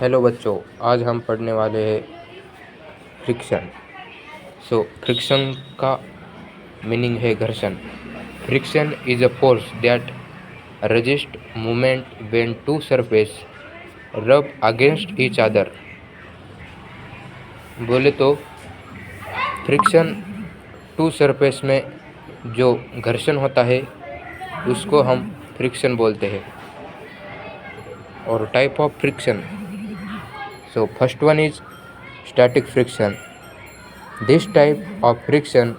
Hello बच्चों, आज हम पढ़ने वाले हैं फ्रिक्शन। फ्रिक्शन का मीनिंग है घर्षण। Friction is a force that resist movement when two surface rub against each other. बोले तो फ्रिक्शन टू सरफेस में जो घर्षण होता है उसको हम फ्रिक्शन बोलते हैं। और type of friction, first one is static friction. This type of friction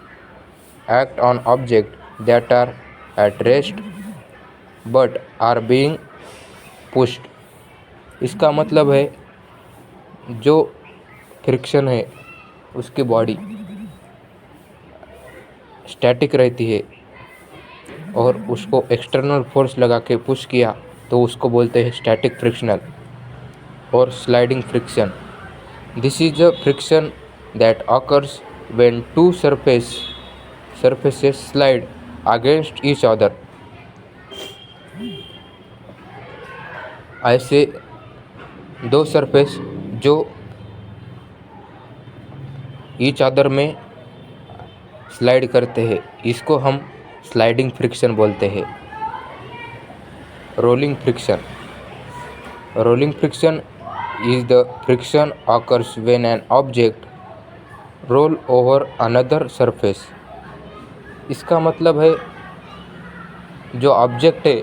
act on objects that are at rest but are being pushed. इसका मतलब है जो फ्रिक्शन है उसकी बॉडी स्टैटिक रहती है और उसको एक्सटर्नल फोर्स लगा के पुश किया तो उसको बोलते हैं स्टैटिक फ्रिक्शनल और sliding friction. This is a friction that occurs when two surfaces slide against each other. ऐसे दो सरफेस जो ईच अदर में स्लाइड करते हैं इसको हम स्लाइडिंग फ्रिक्शन बोलते हैं। Rolling friction. Rolling friction is the friction occurs when an object roll over another surface. इसका मतलब है जो ऑब्जेक्ट है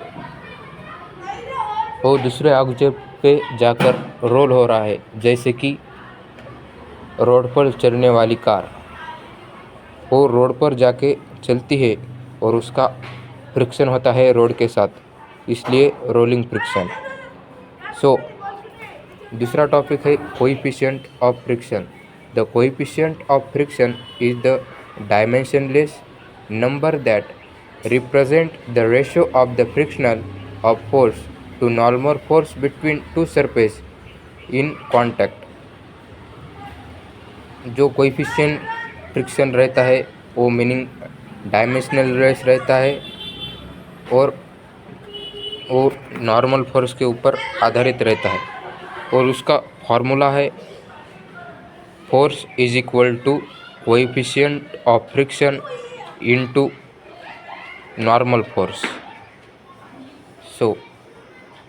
वो दूसरे ऑब्जेक्ट पे जाकर रोल हो रहा है, जैसे कि रोड पर चलने वाली कार वो रोड पर जाके चलती है और उसका फ्रिक्शन होता है रोड के साथ, इसलिए रोलिंग फ्रिक्शन। दूसरा टॉपिक है coefficient of friction. The coefficient of friction is the dimensionless number that represent the ratio of the frictional of force to normal force between two surface in contact. जो coefficient friction रहता है वो meaning dimensional less रहता है और वो normal force के ऊपर आधारित रहता है और उसका फॉर्मूला है force is equal to coefficient of friction into normal force.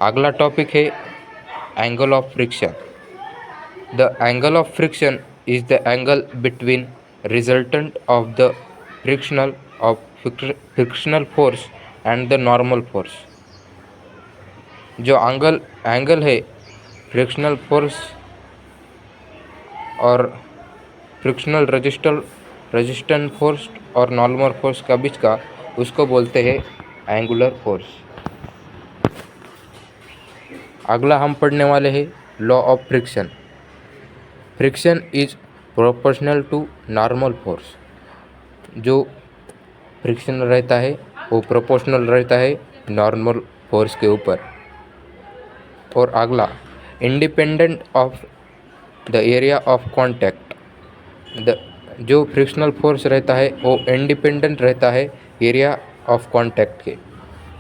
अगला टॉपिक है angle of friction. The angle of friction is the angle between resultant of the frictional force and the normal force. जो angle है frictional force और frictional resistant force और normal force का बीच का, उसको बोलते हैं एंगुलर फोर्स। अगला हम पढ़ने वाले हैं law of friction. Friction is proportional to normal force. जो फ्रिक्शन रहता है वो प्रोपोर्शनल रहता है नॉर्मल फोर्स के ऊपर। और अगला independent of the area of contact. जो फ्रिक्शनल फोर्स रहता है वो इंडिपेंडेंट रहता है एरिया ऑफ कॉन्टैक्ट के,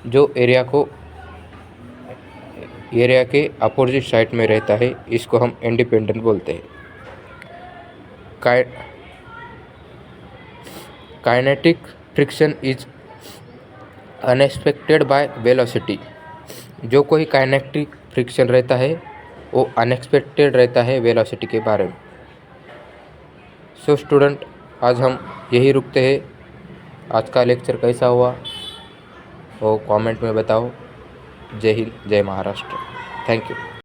जो एरिया के अपोजिट साइड में रहता है, इसको हम इंडिपेंडेंट बोलते हैं। Kinetic friction is unexpected by velocity. जो कोई काइनेटिक फ्रिक्शन रहता है वो अनएक्सपेक्टेड रहता है वेलोसिटी के बारे में। स्टूडेंट, आज हम यही रुकते हैं। आज का लेक्चर कैसा हुआ वो कमेंट में बताओ। जय हिंद, जय महाराष्ट्र। Thank you.